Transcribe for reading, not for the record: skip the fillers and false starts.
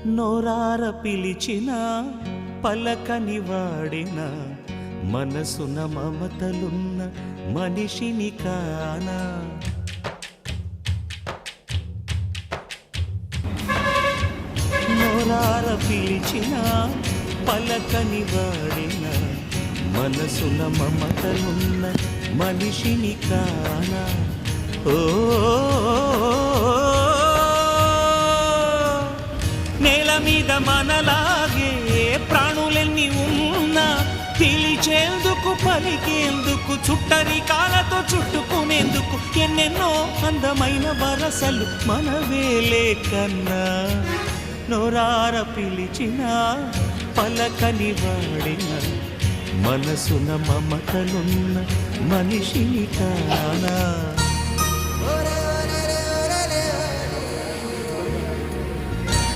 నోరార పిలిచిన పలకని వాడిన మనసున మమతలున్న మనిషిని కానా. నోరార పిలిచిన పలకని వాడిన మనసున మమతలున్న మనిషిని కానా. ఓ నేల మీద మనలాగే ప్రాణులెన్ని ఉన్నా పిలిచేందుకు పలికేందుకు చుట్టరికాలతో చుట్టుకునేందుకు ఎన్నెన్నో అందమైన వరసలు మనవేలే కన్నా. నోరార పిలిచిన పలకని వాడిన మనసున మమతలున్న మనిషిని కానా.